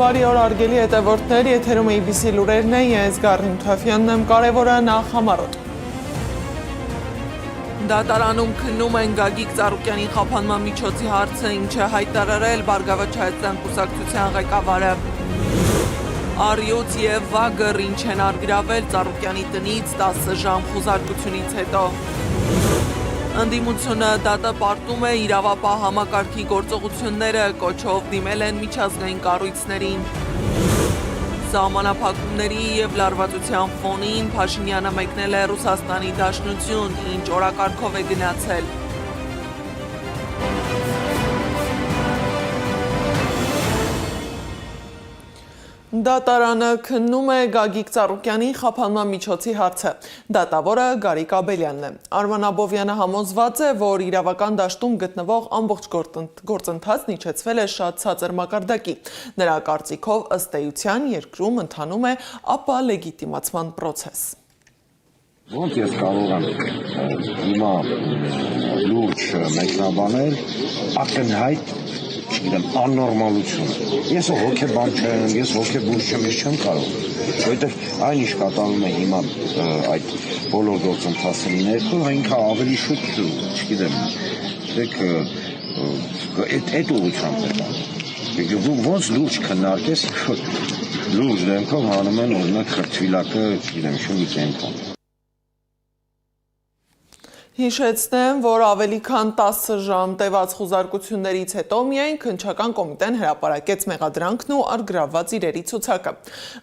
Բարի օր արգելի հետևորդներ, եթերում ABC լուրերն են, ես Գառնիկ Թաֆյանն եմ, կարևորը նախ համառոտ։ Դատարանում քննում են Գագիկ Ծառուկյանի խափանման միջոցի հարցը, ինչ է հայտարարել Բարգավաճ Հայաստան կուսակցության ղեկավարը։ Առյուծ և Վագր ինչ են արգրավել Ծառուկյանի տնից 10 ժամ խուզարկությունից հետո։ Ընդդիմությունը դատապարտում է իրավապահ համակարգի գործողությունները, կոչով դիմել են միջազգային կառույցներին։ Սահմանափակումների և լարվածության ֆոնին Փաշինյանը մեկնել է Ռուսաստանի Դաշնություն, ինչ օրակարգով է գնացել։ Դատարանը քննում է Գագիկ Ծառուկյանի խափանման միջոցի հարցը։ Դատավորը Գարիկ Աբելյանն է։ Արման Աբովյանը համոզված է, որ իրավական դաշտում գտնվող ամբողջ գործընթացն իջեցվել է շատ ցածր մակարդակի։ Նրա կարծիքով ըստ էության երկրում ընթանում է ապա լեգիտիմացման պրոցես։ Ոնց ես կարող եմ հիմա լուրջ մեկնաբանել ակնհայտ աննորմալություն։ Ես հոգեբան չեմ, ես հոգեբույժ չեմ, ես չեմ կարող, որովհետև այն ինչ կատարվում է հիմա այդ բոլոր գործընթացների ներքո, ինքը ավելի շուտ, չգիտեմ, այդ ուղղությամբ է։ Ոնց լուրջ քննարկես, լուրջ դեմքով հանում են օրինակ խրտվիլակը, չգիտեմ, շունի կենքան։ Հիշեցնեմ, որ ավելի քան 10 ժամ տևած խուզարկություններից հետո միայն քննչական կոմիտեն հրապարակեց մեղադրանքն ու առգրավված իրերի ցուցակը։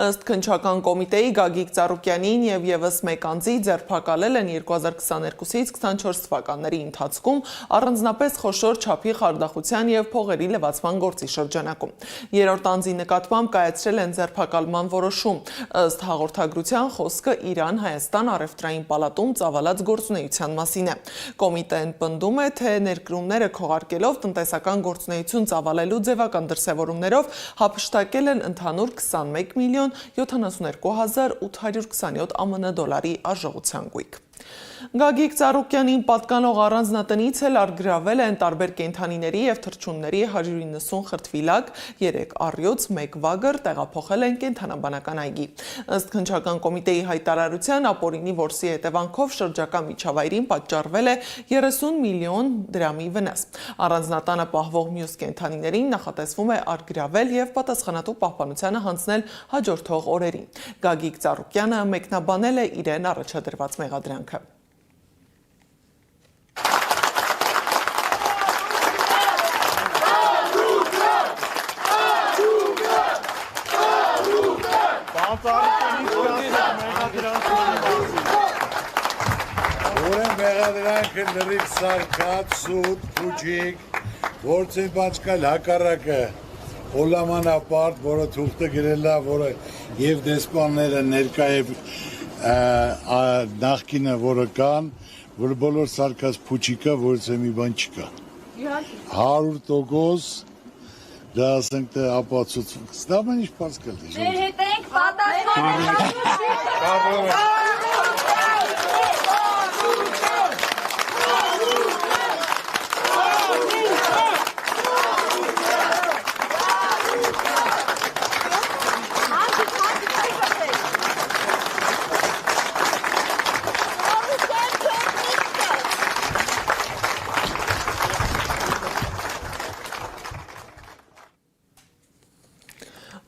Ըստ քննչական կոմիտեի Գագիկ Ծառուկյանին և ևս մեկ անձի ձերբակալել են 2022-ից 24 թվականների ընթացքում առանձնապես խոշոր չափի խարդախության և փողերի լվացման գործի շրջանակում։ Երրորդ անձի նկատմամբ կայացրել են ձերբակալման որոշում։ Ըստ հաղորդագրության խոսքը Իրան-Հայաստան առևտրային պալատում ծավալած գործունեության մասին։ Կոմիտեն պնդում է, թե ներկրումները քողարկելով տնտեսական գործունեություն ծավալելու ձևական դրսևորումներով հափշտակել են ընդհանուր 21 միլիոն 72 հազար 827 ԱՄՆ դոլարի արժողության գույք։ Գագիկ Ծառուկյանին պատկանող առանձնատնից էլ առգրավել են տարբեր կենդանիների և թռչունների 190 խրտվիլակ, 3 առյուծ, 1 վագր տեղափոխել են կենդանաբանական այգի։ Ըստ քննչական կոմիտեի հայտարարության ապօրինի որսի հետևանքով շրջակա միջավայրին պատճառվել է 30 միլիոն դրամի վնաս։ Առանձնատանը պահվող մյուս կենդանիներին նախատեսվում է առգրավել և պատասխանատու պահպանությանը հանձնել հաջորդող օրերին։ Գագիկ Ծառուկյանը մեկնաբանել է իրեն առաջադրված մեղադրանքը։ Մեղադրանքը լրիվ սարկած, սուտ, փուջիկ, որցին պաչկալ հակառակը հոլամանապարտ, որը թուղթը գրելա, որը և դեսպանները ներկա և նախկինը, որը կան, որ բոլոր սարկած փուջիկը, որից է մի բան չկա։ 100% դա ասենք թե ապացուցվում։ Դա մեն ինչ պարսկալ է։ Մեր հետ ենք պատասխանը։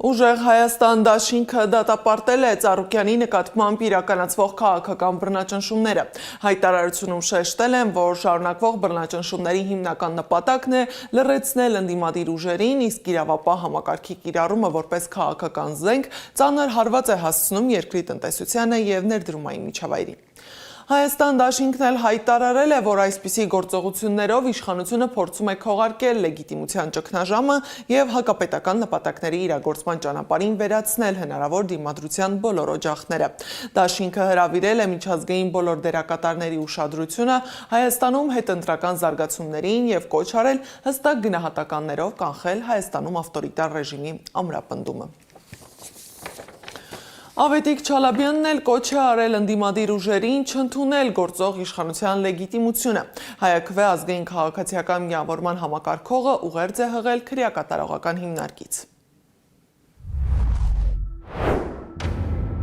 Ուժեղ Հայաստան դաշինքը դատապարտել է Ծառուկյանի նկատմամբ իրականացվող քաղաքական բռնաճնշումները։ Հայտարարությունում շեշտել են, որ շարունակվող բռնաճնշումների հիմնական նպատակն է լռեցնել ընդդիմադիր ուժերին, իսկ իրավապահ համակարգի կիրառումը որպես քաղաքական զենք ծանր հարված է հասցնում երկրի տնտեսությանը և ներդրումային միջավայրին։ Հայաստան դաշինքն էլ հայտարարել է, որ այսպիսի գործողություններով իշխանությունը փորձում է քողարկել լեգիտիմության ճգնաժամը և հակապետական նպատակների իրագործման ճանապարհին վերացնել հնարավոր դիմադրության բոլոր օջախները։ Դաշինքը հրավիրել է միջազգային բոլոր դերակատարների ուշադրությունը Հայաստանում հետընտրական զարգացումներին և կոչ արել հստակ գնահատականներով կանխել Հայաստանում ավտորիտար ռեժիմի ամրապնդումը։ Ավետիք Չալաբյանն էլ կոչ է արել ընդդիմադիր ուժերին չընդունել գործող իշխանության լեգիտիմությունը։ Հայաքվե ազգային քաղաքացիական միավորման համակարգողը ուղերձ է հղել քրեակատարողական հիմնարկից։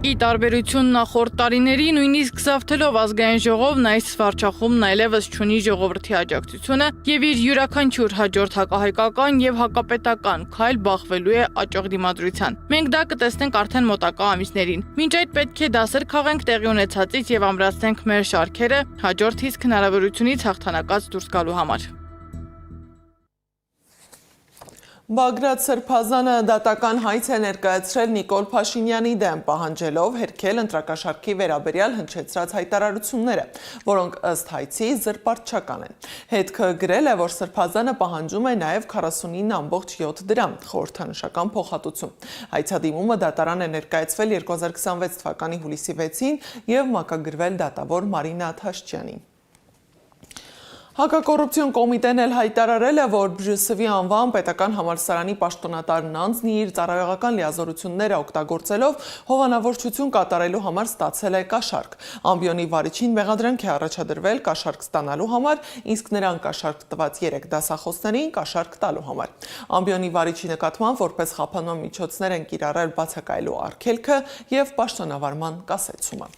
Ի տարբերություն նախորդ տարիների, նույնիսկ զավթելով ազգային ժողովն այս վարչախումբն այլևս չունի ժողովրդի աջակցությունը եւ իր յուրաքանչյուր հաջորդ հակահայկական եւ հակապետական քայլ բախվելու է աճող դիմադրության։ Մենք դա կտեսնենք արդեն մոտակա ամիսներին։ Մինչ այդ պետք է դասեր քաղենք տեղի ունեցածից եւ ամրացնենք մեր շարքերը հաջորդ իսկ հնարավորությունից հաղթանակած դուրս գալու համար։ Բագրատ Սրբազանը դատական հայց է ներկայացրել Նիկոլ Փաշինյանի դեմ, պահանջելով հերքել ընտրակաշառքի վերաբերյալ հնչեցրած հայտարարությունները, որոնք ըստ հայցի զրպարտչական են։ Հետքը գրել է, որ Սրբազանը պահանջում է նաև 49.7 դրամ խորհրդանշական փոխհատուցում։ Հայցադիմումը դատարան է ներկայացվել 2026 թվականի հուլիսի 6-ին եւ մակագրվել դատավոր Մարինա Թաշչյանին։ Հակակոռուպցիոն կոմիտեն էլ հայտարարել է, որ Բժսվի անվան պետական համալսարանի պաշտոնատարն անձն իր ծառայողական լիազորությունները օգտագործելով հովանավորչություն կատարելու համար ստացել է կաշառք։ Ամբիոնի վարիչին մեղադրանք է առաջադրվել կաշառք ստանալու համար, իսկ նրան կաշառք տված 3 դասախոսներին կաշառք տալու համար։ Ամբիոնի վարիչի նկատմամբ որպես խափանման միջոցներ են կիրառել բացակայելու արգելքը եւ պաշտոնավարման կասեցումը։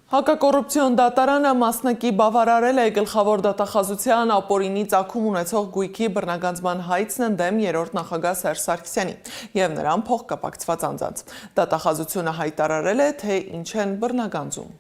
Հակակոռուպցիոն դատարանը մասնակի բավարարել է գլխավոր դատախազության ապօրինի ծագում ունեցող գույքի բռնագանձման հայցն ընդդեմ երրորդ նախագահ Սերժ Սարգսյանին եւ նրան փոխկապակցված անձանց։ Դատախազությունը հայտարարել է, թե ինչ են բռնագանձում։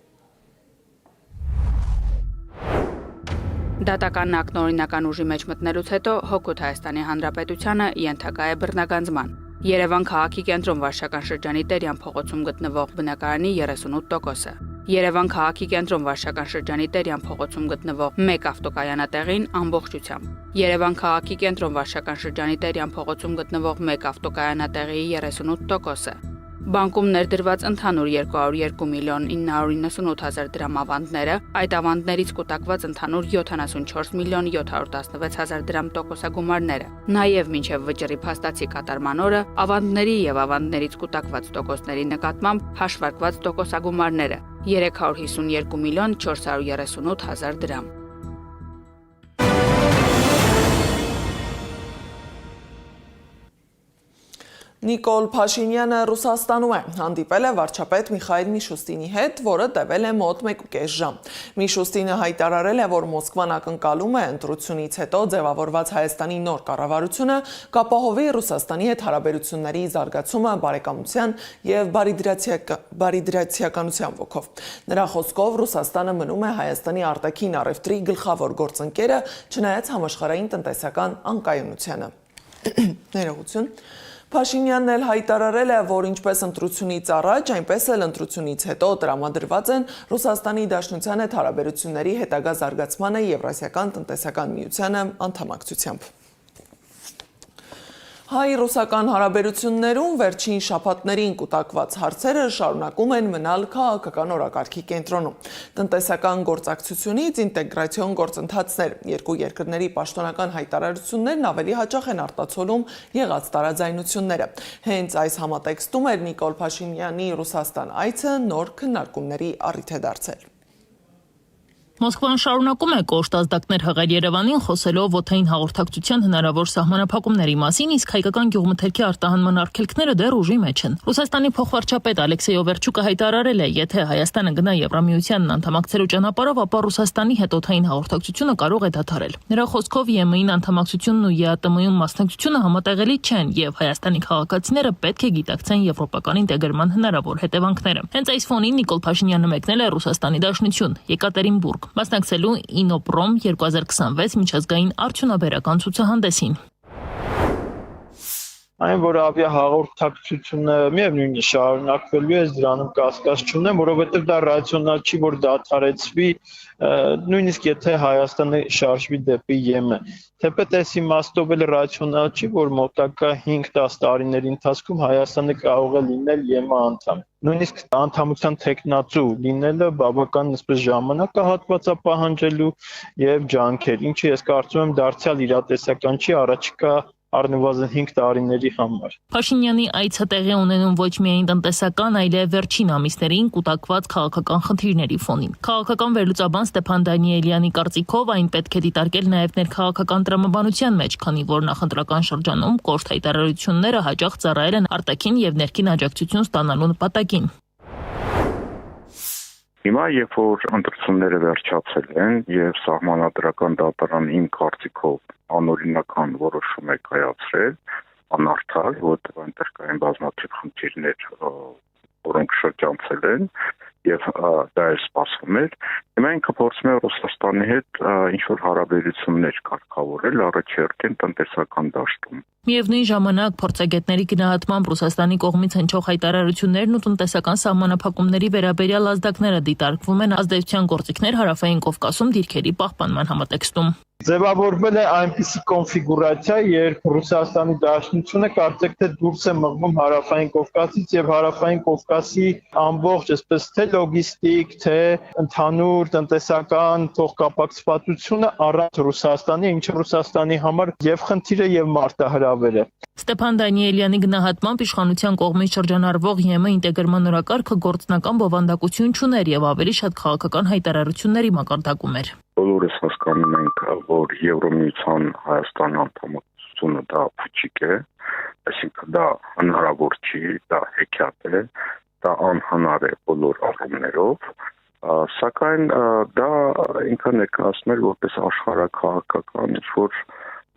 Դատական ակնօրինական ուժի մեջ մտնելուց հետո Հօգուտ Հայաստանի Հանրապետությանը ենթակա է բռնագանձման։ Երևան քաղաքի կենտրոն վարչական շրջանի Տերյան փողոցում գտնվող բնակարանի 38%-ը։ Երևան քաղաքի կենտրոն վարչական շրջանի Տերյան փողոցում գտնվող 1 ավտոկայանատեղին ամբողջությամբ։ Երևան քաղաքի կենտրոն վարչական շրջանի Տերյան փողոցում գտնվող 1 ավտոկայանատեղիի 38%-ը։ Բանկում ներդրված ընդհանուր 202 միլիոն 998 հազար դրամ ավանդները, այդ ավանդներից կուտակված ընդհանուր 74 միլիոն 716 հազար դրամ տոկոսագումարները, նաև մինչև վճռի փաստացի կատարման օրը ավանդների եւ ավանդներից կուտակված տոկոսների նկատմամբ հաշվարկված տոկոսագումարները 352 միլիոն 438 հազար դրամ։ Նիկոլ Փաշինյանը Ռուսաստանում է, հանդիպել է վարչապետ Միխայիլ Միշուստինի հետ, որը տևել է մոտ 1.5 ժամ։ Միշուստինը հայտարարել է, որ Մոսկվան ակնկալում է ընտրությունից հետո ձևավորված Հայաստանի նոր կառավարությունը կապահովի Ռուսաստանի հետ հարաբերությունների զարգացումը բարեկամության եւ բարիդրացիականության ոգով։ Նրա խոսքով Ռուսաստանը մնում է Հայաստանի արտաքին առևտրի գլխավոր գործընկերը, չնայած համաշխարհային տնտեսական անկայունությանը։ Ներողություն։ Փաշինյանն էլ հայտարարել է, որ ինչպես ընտրությունից առաջ, այնպես էլ ընտրությունից հետո տրամադրված են Ռուսաստանի Դաշնության հետ հարաբերությունների հետագա զարգացմանը Եվրասիական տնտեսական միությանը անդամակցությամբ։ Հայ-ռուսական հարաբերություններում վերջին շաբաթներին կուտակված հարցերը շարունակում են մնալ քաղաքական օրակարգի կենտրոնում։ Տնտեսական գործակցությունից ինտեգրացիոն գործընթացներ, երկու երկրների պաշտոնական հայտարարություններն ավելի հաճախ են արտացոլում եղած տարաձայնությունները։ Հենց այս համատեքստում էր Նիկոլ Փաշինյանի Ռուսաստան այցը նոր քննարկումների առիթ է դարձել։ Մոսկվան շարունակում է կոշտ ազդակներ հղել Երևանին, խոսելով օդային հաղորդակցության հնարավոր սահմանափակումների մասին, իսկ հայկական գյուղմթերքի արտահանման արգելքները դեռ ուժի մեջ են։ Ռուսաստանի փոխվարչապետ Ալեքսեյ Օվերչուկը հայտարարել է, եթե Հայաստանը գնա Եվրամիությանն անդամակցելու ճանապարհով, ապա Ռուսաստանի հետ օդային հաղորդակցությունը կարող է դադարել։ Նրա խոսքով ԵՄ-ին անդամակցությունն ու ԵԱՏՄ-ում մասնակցությունը համատեղելի չեն, եւ Հայաստանի քաղաքացիները պետք է գիտակցեն եվրոպական ինտեգրման հնարավոր հետևանքները։ Հենց այս ֆոնին Նիկոլ Փաշինյանը մեկնել է Ռուսաստանի Դաշնություն, Եկատերինբուրգ, մասնակցելու Ինոպրոմ 2026 միջազգային արդյունաբերական ցուցահանդեսին։ Այն որ ավիահաղորդակցությունը միևնույն է շարունակվելու է, դրանում կասկած չունեմ, որովհետև դա ռացիոնալ չի, որ դադարեցվի, նույնիսկ եթե Հայաստանը շարժվի դեպի ԵՄ։ Թեպետ այս իմաստով էլ ռացիոնալ չի, որ մոտակա 5-10 տարիների ընթացքում Հայաստանը կարող է լինել ԵՄ անդամ։ Նույնիսկ անդամության թեկնածու լինելը բավական այսպես ժամանակահատված է պահանջելու եւ ջանքեր, ինչը ես կարծում եմ դարձյալ իրատեսական չի առաջիկա առնվազն 5 տարիների համար։ Փաշինյանի այցը տեղի ունենում ոչ միայն տնտեսական, այլև վերջին ամիսներին կուտակված քաղաքական խնդիրների ֆոնին։ Քաղաքական վերլուծաբան Ստեփան Դանիելյանի կարծիքով այն պետք է դիտարկել նաև ներքաղաքական տրամաբանության մեջ, քանի որ նախընտրական շրջանում կոշտ հայտարարությունները հաճախ ծառայել են արտաքին եւ ներքին աջակցություն ստանալու նպատակին։ Հիմա երբ որ ընտրությունները վերջացել են եւ սահմանադրական դատարանը իմ կարծիքով անօրինական որոշում է կայացրել, անարդար, որտեղ այնտեղ կային բազմաթիվ խնդիրներ, որոնք շրջանցել են եւ դա էլ սպասվում էր, հիմա ինքը փորձում է Ռուսաստանի հետ ինչ-որ հարաբերություններ կարգավորել առաջերտին տնտեսական դաշտում։ Միևնույն ժամանակ փորձագետների գնահատմամբ Ռուսաստանի կողմից հնչող հայտարարություններն ու տնտեսական սահմանափակումների վերաբերյալ ազդակները դիտարկվում են ազդեցության գործիքներ Հարավային Կովկասում դիրքերի պահպանման համատեքստում։ Ձևավորվել է այնպիսի կոնֆիգուրացիա, երբ Ռուսաստանի Դաշնությունը կարծեք թե դուրս է մղվում Հարավային Կովկասից եւ Հարավային Կովկասի ամբողջ, այսպես թե լոգիստիկ, թե ընդհանուր տնտեսական փոխկապակցվածությունը առանց Ռուսաստանի, ինչը Ռուսաստանի համար եւ խնդիր է եւ մարտահրավեր է։ Ստեփան Դանիելյանի գնահատմամբ իշխանության կողմից շրջանառվող ԵՄ ինտեգրման նորակարգը գործնական բովանդակություն չուներ եւ ավելի շատ քաղաքական հայտարարությունների մակարդակում էր։ Բոլորս հասկանում ենք, որ Եվրոմիության Հայաստան անդամությունը դա փուչիկ է, այսինքն դա հնարավոր չի, դա հեքիաթ է, դա անհնար է բոլոր առումներով, սակայն դա ինքը ներկայացնում էր որպես աշխարհաքաղաքական ինչ-որ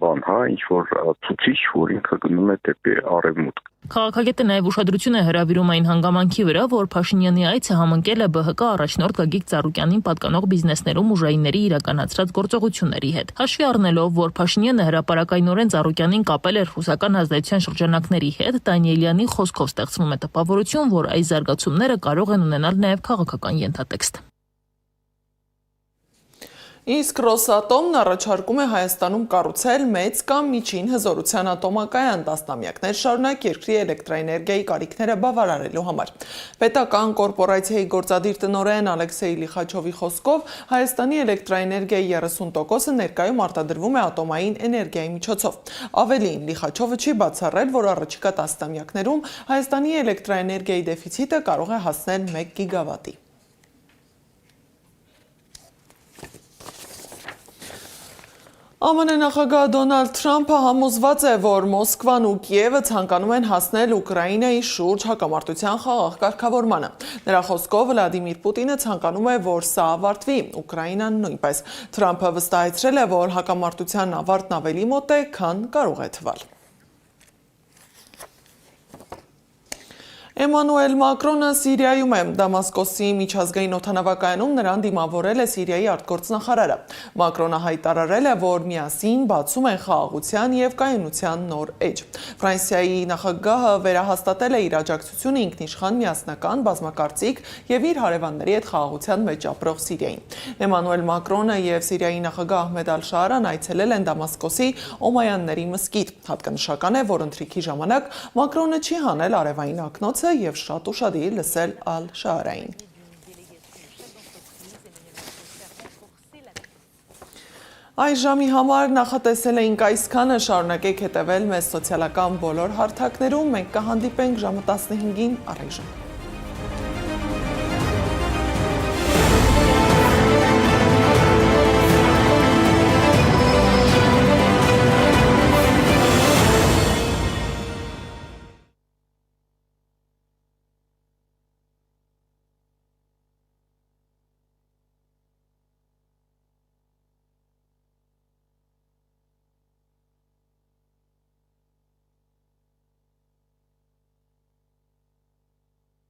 բան, ինչ-որ ցուցիչ, որ ինքը գնում է դեպի արևմուտք։ Քաղաքագետը նաև ուշադրություն է հրավիրում այն հանգամանքի վրա, որ Փաշինյանի այցը համընկել է ԲՀԿ առաջնորդ Գագիկ Ծառուկյանին պատկանող բիզնեսներում ուժայինների իրականացրած գործողությունների հետ։ Հաշվի առնելով, որ Փաշինյանը հրապարակայնորեն Ծառուկյանին կապել էր ռուսական ազդեցության շրջանակների հետ, Դանիելյանի խոսքով ստեղծվում է տպավորություն, որ այս զարգացումները կարող են ունենալ նաև քաղաքական ենթատեքստ։ Իսկ Ռոսատոմն առաջարկում է Հայաստանում կառուցել մեծ կամ միջին հզորության ատոմակայան տասնամյակներ շարունակ երկրի էլեկտրաէներգիայի կարիքները բավարարելու համար։ Պետական կորպորացիայի գործադիր տնօրեն Ալեքսեյ Լիխաչովի խոսքով Հայաստանի էլեկտրաէներգիայի 30%-ը ներկայում արտադրվում է ատոմային էներգիայի միջոցով։ Ավելին, Լիխաչովը չի բացառել, որ առաջիկա տասնամյակներում Հայաստանի էլեկտրաէներգիայի դեֆիցիտը կարող է հասնել 1 գիգավատի։ ԱՄՆ նախագահ Դոնալդ Թրամփը համոզված է, որ Մոսկվան ու Կիևը ցանկանում են հասնել Ուկրաինայի շուրջ հակամարտության խաղաղ կարգավորմանը։ Նրա խոսքով Վլադիմիր Պուտինը ցանկանում է, որ սա ավարտվի, Ուկրաինան նույնպես։ Թրամփը վստահեցրել է, որ հակամարտության ավարտն ավելի մոտ է, քան կարող է թվալ։ Էմանուել Մակրոնը Սիրիայում է, Դամասկոսի միջազգային օդանավակայանում նրան դիմավորել է Սիրիայի արտգործնախարարը։ Մակրոնը հայտարարել է, որ միասին բացում են խաղաղության եւ կայունության նոր էջ։ Ֆրանսիայի նախագահը վերահաստատել է իր աջակցությունը ինքնիշխան միասնական բազմակարծիք եւ իր հարևանների հետ խաղաղության մեջ ապրող Սիրիային։ Էմանուել Մակրոնը եւ Սիրիայի նախագահ Ահմեդ Ալ-Շարան այցելել են Դամասկոսի Օմայանների մզկիթ։ Հատկանշական է, որ ընթրիքի ժամանակ Մակրոնը չի հանել արևային ակնոցը եւ շատ ուշադիր լսել Ալ-Շարային։ Այս ժամի համար նախատեսել էինք այսքանը, շարունակեք հետևել մեզ սոցիալական բոլոր հարթակներում, մենք կհանդիպենք ժամը 15-ին առայժմ։